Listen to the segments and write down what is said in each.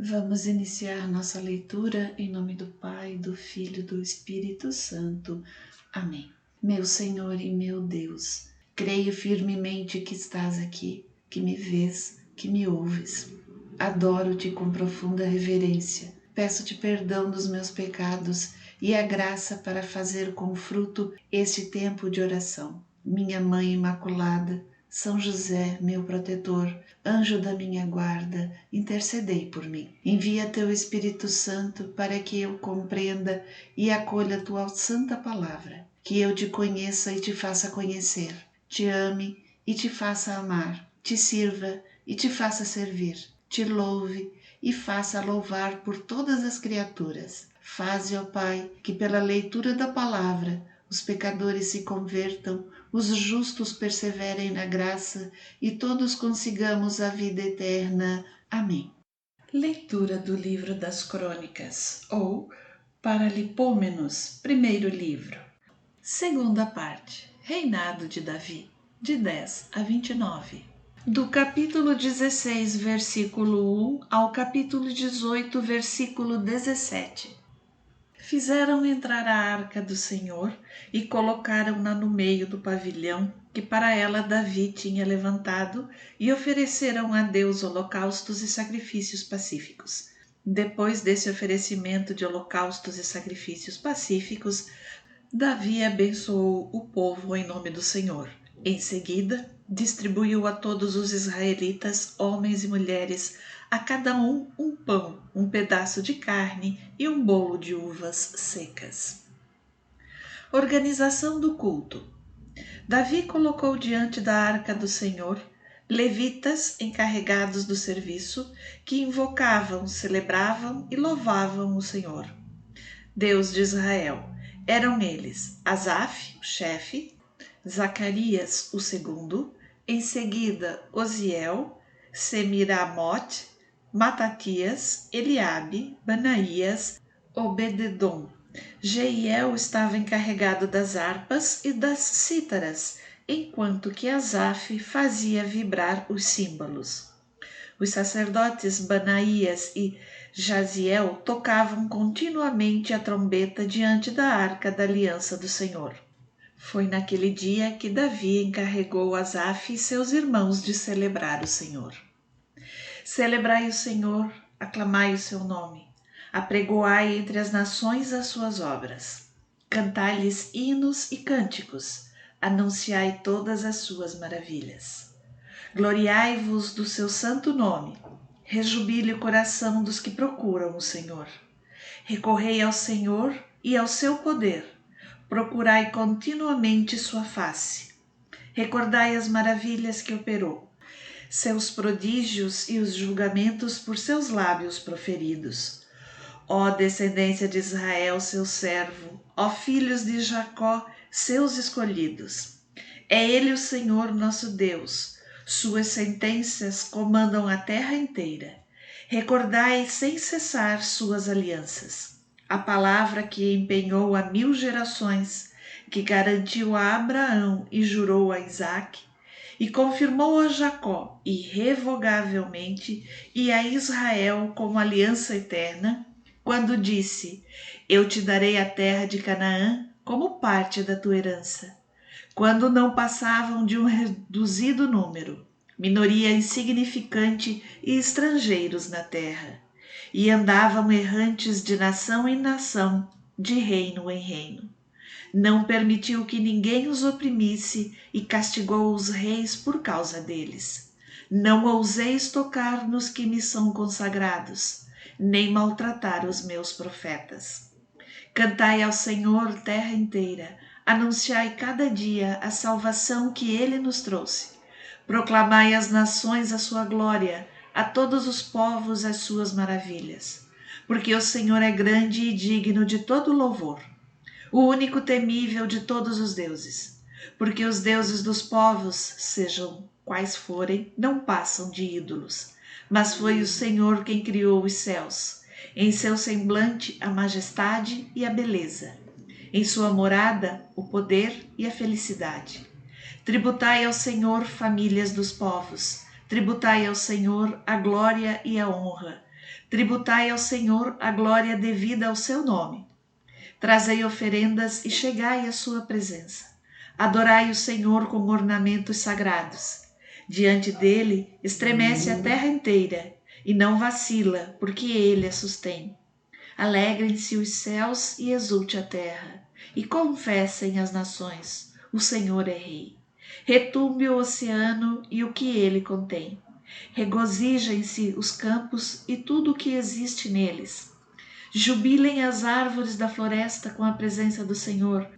Vamos iniciar nossa leitura em nome do Pai, do Filho e do Espírito Santo. Amém. Meu Senhor e meu Deus, creio firmemente que estás aqui, que me vês, que me ouves. Adoro-te com profunda reverência. Peço-te perdão dos meus pecados e a graça para fazer com fruto este tempo de oração. Minha Mãe Imaculada, São José, meu protetor, anjo da minha guarda, intercedei por mim. Envia teu Espírito Santo para que eu compreenda e acolha a tua santa palavra, que eu te conheça e te faça conhecer, te ame e te faça amar, te sirva e te faça servir, te louve e faça louvar por todas as criaturas. Faze, ó Pai, que pela leitura da palavra os pecadores se convertam, os justos perseverem na graça e todos consigamos a vida eterna. Amém. Leitura do livro das Crônicas, ou Paralipômenos, primeiro livro. Segunda parte, Reinado de Davi, de 10 a 29. Do capítulo 16, versículo 1 ao capítulo 18, versículo 17. Fizeram entrar a arca do Senhor e colocaram-na no meio do pavilhão que para ela Davi tinha levantado e ofereceram a Deus holocaustos e sacrifícios pacíficos. Depois desse oferecimento de holocaustos e sacrifícios pacíficos, Davi abençoou o povo em nome do Senhor. Em seguida, distribuiu a todos os israelitas, homens e mulheres, a cada um pão, um pedaço de carne e um bolo de uvas secas. Organização do culto. Davi colocou diante da arca do Senhor levitas encarregados do serviço que invocavam, celebravam e louvavam o Senhor, Deus de Israel. Eram eles Asaf, o chefe, Zacarias, o segundo, em seguida Osiel, Semiramote, Matatias, Eliabe, Banaías, Obededom. Jeiel estava encarregado das harpas e das cítaras, enquanto que Asaf fazia vibrar os símbolos. Os sacerdotes Banaías e Jaziel tocavam continuamente a trombeta diante da arca da aliança do Senhor. Foi naquele dia que Davi encarregou Asaf e seus irmãos de celebrar o Senhor. Celebrai o Senhor, aclamai o seu nome, apregoai entre as nações as suas obras. Cantai-lhes hinos e cânticos, anunciai todas as suas maravilhas. Gloriai-vos do seu santo nome, rejubile o coração dos que procuram o Senhor. Recorrei ao Senhor e ao seu poder, procurai continuamente sua face. Recordai as maravilhas que operou, seus prodígios e os julgamentos por seus lábios proferidos. Ó descendência de Israel, seu servo, ó filhos de Jacó, seus escolhidos. É ele o Senhor nosso Deus, suas sentenças comandam a terra inteira. Recordai sem cessar suas alianças. A palavra que empenhou a 1000 gerações, que garantiu a Abraão e jurou a Isaque, e confirmou a Jacó irrevogavelmente e a Israel como aliança eterna, quando disse: Eu te darei a terra de Canaã como parte da tua herança. Quando não passavam de um reduzido número, minoria insignificante e estrangeiros na terra, e andavam errantes de nação em nação, de reino em reino. Não permitiu que ninguém os oprimisse e castigou os reis por causa deles. Não ouseis tocar nos que me são consagrados, nem maltratar os meus profetas. Cantai ao Senhor, terra inteira, anunciai cada dia a salvação que ele nos trouxe. Proclamai às nações a sua glória, a todos os povos as suas maravilhas. Porque o Senhor é grande e digno de todo louvor, o único temível de todos os deuses. Porque os deuses dos povos, sejam quais forem, não passam de ídolos. Mas foi o Senhor quem criou os céus. Em seu semblante a majestade e a beleza. Em sua morada o poder e a felicidade. Tributai ao Senhor, famílias dos povos. Tributai ao Senhor a glória e a honra. Tributai ao Senhor a glória devida ao seu nome. Trazei oferendas e chegai à sua presença. Adorai o Senhor com ornamentos sagrados. Diante dele estremece a terra inteira e não vacila, porque ele a sustém. Alegrem-se os céus e exulte a terra, e confessem as nações: o Senhor é Rei. Retumbe o oceano e o que ele contém. Regozijem-se os campos e tudo o que existe neles. Jubilem as árvores da floresta com a presença do Senhor,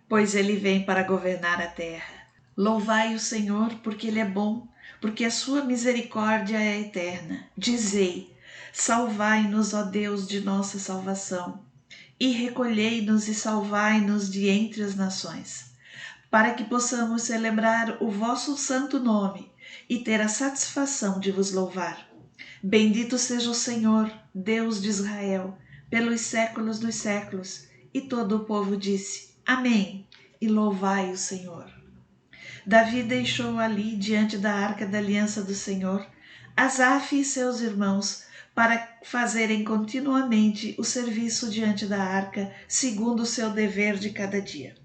pois ele vem para governar a terra. Louvai o Senhor, porque ele é bom, porque a sua misericórdia é eterna. Dizei: salvai-nos, ó Deus de nossa salvação, e recolhei-nos e salvai-nos de entre as nações, para que possamos celebrar o vosso santo nome e ter a satisfação de vos louvar. Bendito seja o Senhor, Deus de Israel, pelos séculos dos séculos. E todo o povo disse: Amém, e louvai o Senhor. Davi deixou ali, diante da arca da aliança do Senhor, Asaf e seus irmãos, para fazerem continuamente o serviço diante da arca, segundo o seu dever de cada dia.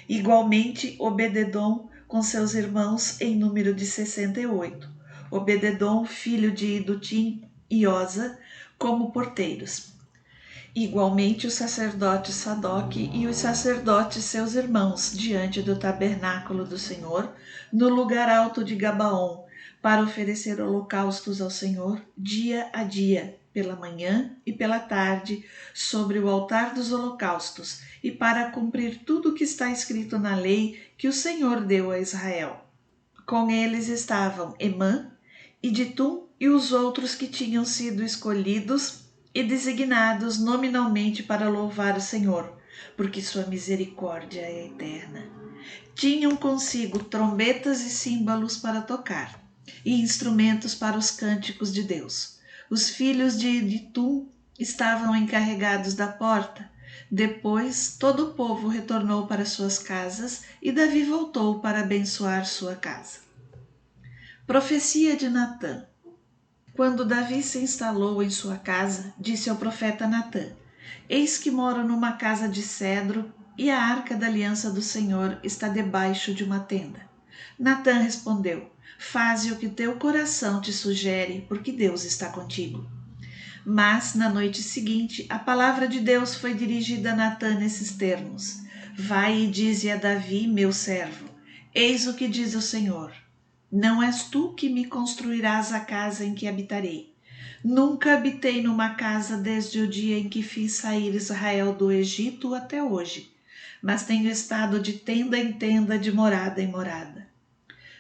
Igualmente, Obededom com seus irmãos, em número de 68. Obededom, filho de Idutim e Oza, como porteiros. Igualmente o sacerdote Sadoque e os sacerdotes seus irmãos, diante do tabernáculo do Senhor, no lugar alto de Gabaon, para oferecer holocaustos ao Senhor, dia a dia, pela manhã e pela tarde, sobre o altar dos holocaustos, e para cumprir tudo o que está escrito na lei que o Senhor deu a Israel. Com eles estavam Emã, Iditum e os outros que tinham sido escolhidos e designados nominalmente para louvar o Senhor, porque sua misericórdia é eterna. Tinham consigo trombetas e símbolos para tocar, e instrumentos para os cânticos de Deus. Os filhos de Iditum estavam encarregados da porta. Depois todo o povo retornou para suas casas e Davi voltou para abençoar sua casa. Profecia de Natã. Quando Davi se instalou em sua casa, disse ao profeta Natã: Eis que moro numa casa de cedro e a arca da aliança do Senhor está debaixo de uma tenda. Natã respondeu: Faze o que teu coração te sugere, porque Deus está contigo. Mas, na noite seguinte, a palavra de Deus foi dirigida a Natã nesses termos: Vai e dize a Davi, meu servo: Eis o que diz o Senhor: Não és tu que me construirás a casa em que habitarei. Nunca habitei numa casa desde o dia em que fiz sair Israel do Egito até hoje, mas tenho estado de tenda em tenda, de morada em morada.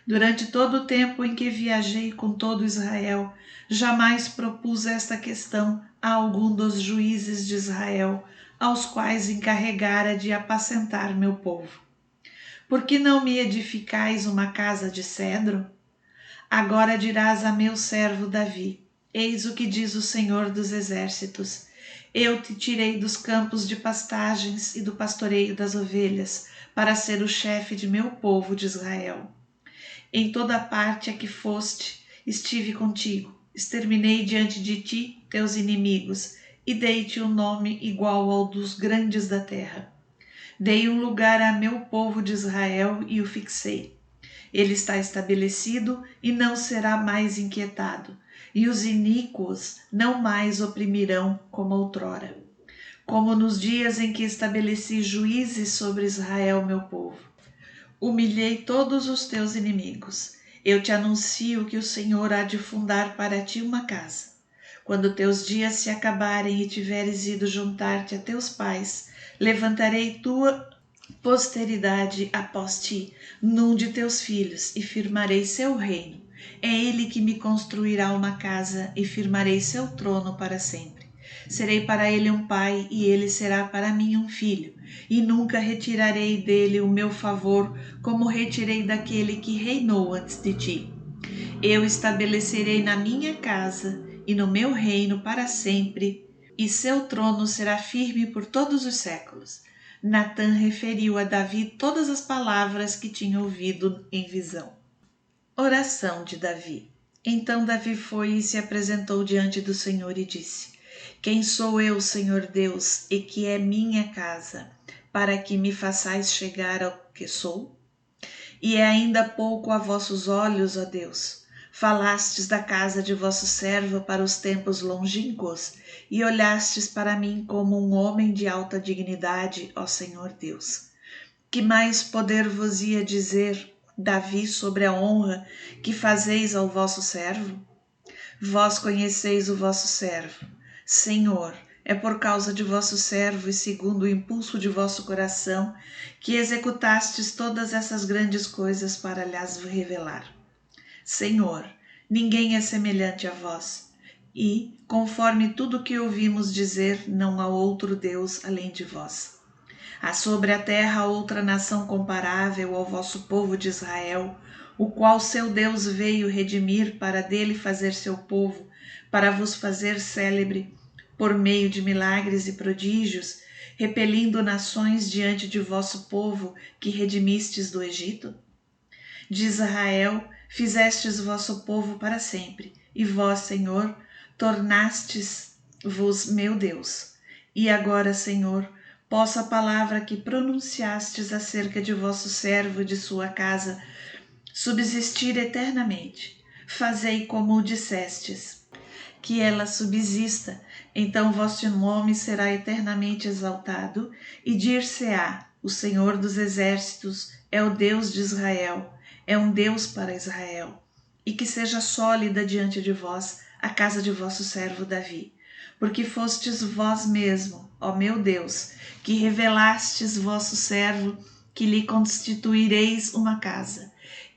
Durante todo o tempo em que viajei com todo Israel, jamais propus esta questão a algum dos juízes de Israel, aos quais encarregara de apacentar meu povo. Por que não me edificais uma casa de cedro? Agora dirás a meu servo Davi: Eis o que diz o Senhor dos Exércitos: Eu te tirei dos campos de pastagens e do pastoreio das ovelhas, para ser o chefe de meu povo de Israel. Em toda parte a que foste, estive contigo. Exterminei diante de ti teus inimigos, e dei-te um nome igual ao dos grandes da terra. Dei um lugar a meu povo de Israel e o fixei. Ele está estabelecido e não será mais inquietado, e os iníquos não mais oprimirão como outrora. Como nos dias em que estabeleci juízes sobre Israel, meu povo. Humilhei todos os teus inimigos. Eu te anuncio que o Senhor há de fundar para ti uma casa. Quando teus dias se acabarem e tiveres ido juntar-te a teus pais, levantarei tua posteridade após ti, num de teus filhos, e firmarei seu reino. É ele que me construirá uma casa, e firmarei seu trono para sempre. Serei para ele um pai, e ele será para mim um filho, e nunca retirarei dele o meu favor, como retirei daquele que reinou antes de ti. Eu estabelecerei na minha casa e no meu reino para sempre, e seu trono será firme por todos os séculos. Natã referiu a Davi todas as palavras que tinha ouvido em visão. Oração de Davi. Então Davi foi e se apresentou diante do Senhor e disse: Quem sou eu, Senhor Deus, e que é minha casa, para que me façais chegar ao que sou? E é ainda pouco a vossos olhos, ó Deus. Falastes da casa de vosso servo para os tempos longínquos, e olhastes para mim como um homem de alta dignidade, ó Senhor Deus. Que mais poder vos ia dizer, Davi, sobre a honra que fazeis ao vosso servo? Vós conheceis o vosso servo. Senhor, é por causa de vosso servo e segundo o impulso de vosso coração que executastes todas essas grandes coisas para lhas revelar. Senhor, ninguém é semelhante a vós, e, conforme tudo que ouvimos dizer, não há outro Deus além de vós. Há sobre a terra outra nação comparável ao vosso povo de Israel, o qual seu Deus veio redimir para dele fazer seu povo, para vos fazer célebre por meio de milagres e prodígios, repelindo nações diante de vosso povo que redimistes do Egito? De Israel fizestes vosso povo para sempre, e vós, Senhor, tornastes-vos meu Deus. E agora, Senhor, possa a palavra que pronunciastes acerca de vosso servo e de sua casa subsistir eternamente. Fazei como o dissestes, que ela subsista, então vosso nome será eternamente exaltado, e dir-se-á: o Senhor dos exércitos é o Deus de Israel, é um Deus para Israel. E que seja sólida diante de vós a casa de vosso servo Davi, porque fostes vós mesmo, ó meu Deus, que revelastes vosso servo, que lhe constituireis uma casa.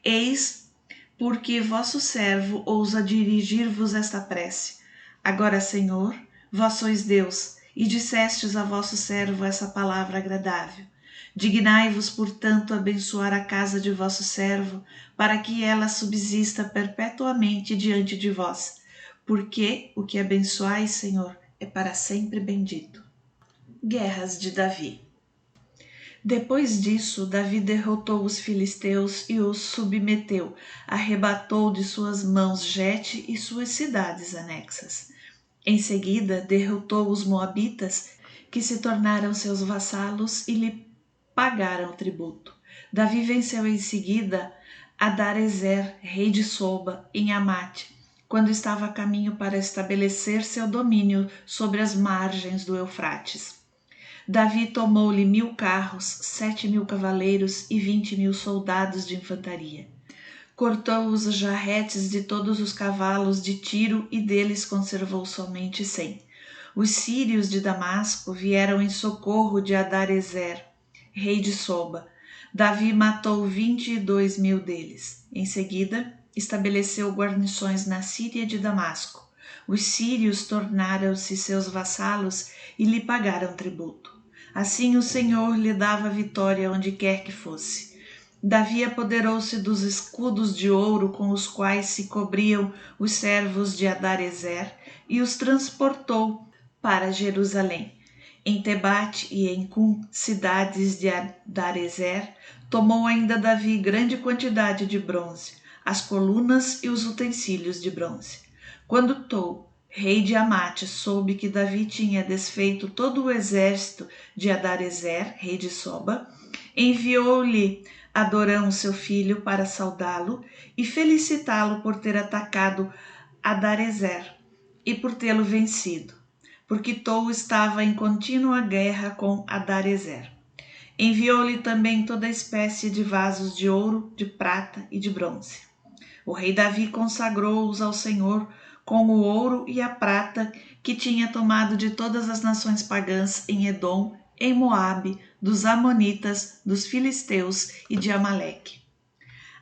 Eis porque vosso servo ousa dirigir-vos esta prece. Agora, Senhor, vós sois Deus, e dissestes a vosso servo essa palavra agradável. Dignai-vos, portanto, abençoar a casa de vosso servo, para que ela subsista perpetuamente diante de vós, porque o que abençoais, Senhor, é para sempre bendito. Guerras de Davi. Depois disso, Davi derrotou os filisteus e os submeteu, arrebatou de suas mãos Gete e suas cidades anexas. Em seguida, derrotou os moabitas, que se tornaram seus vassalos e lhe pagaram tributo. Davi venceu em seguida Adarezer, rei de Soba, em Amate, quando estava a caminho para estabelecer seu domínio sobre as margens do Eufrates. Davi tomou-lhe 1000 carros, 7.000 cavaleiros e 20.000 soldados de infantaria. Cortou os jarretes de todos os cavalos de Tiro e deles conservou somente 100. Os sírios de Damasco vieram em socorro de Adarezer, rei de Soba. Davi matou 22.000 deles. Em seguida, estabeleceu guarnições na Síria de Damasco. Os sírios tornaram-se seus vassalos e lhe pagaram tributo. Assim o Senhor lhe dava vitória onde quer que fosse. Davi apoderou-se dos escudos de ouro com os quais se cobriam os servos de Adarezer e os transportou para Jerusalém. Em Tebate e em Cum, cidades de Adarezer, tomou ainda Davi grande quantidade de bronze, as colunas e os utensílios de bronze. Quando Tou, rei de Amate, soube que Davi tinha desfeito todo o exército de Adarezer, rei de Soba, enviou-lhe Adorão, seu filho, para saudá-lo e felicitá-lo por ter atacado Adarezer e por tê-lo vencido, porque Tou estava em contínua guerra com Adarezer. Enviou-lhe também toda espécie de vasos de ouro, de prata e de bronze. O rei Davi consagrou-os ao Senhor com o ouro e a prata que tinha tomado de todas as nações pagãs em Edom, em Moabe, dos Amonitas, dos Filisteus e de Amaleque.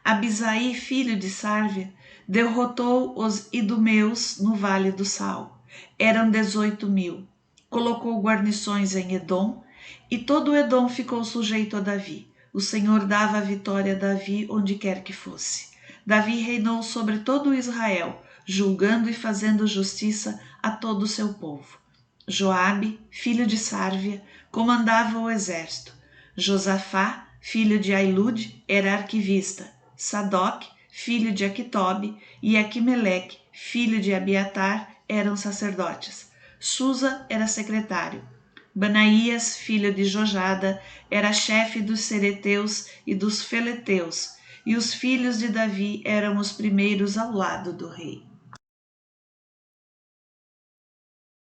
Abisai, filho de Sárvia, derrotou os idumeus no Vale do Sal. Eram 18.000. Colocou guarnições em Edom, e todo Edom ficou sujeito a Davi. O Senhor dava a vitória a Davi onde quer que fosse. Davi reinou sobre todo Israel, julgando e fazendo justiça a todo o seu povo. Joabe, filho de Sárvia, comandava o exército. Josafá, filho de Ailude, era arquivista. Sadoc, filho de Aquitobe, e Aquimeleque, filho de Abiatar, eram sacerdotes. Susa era secretário. Banaías, filho de Jojada, era chefe dos Cereteus e dos Feleteus, e os filhos de Davi eram os primeiros ao lado do rei.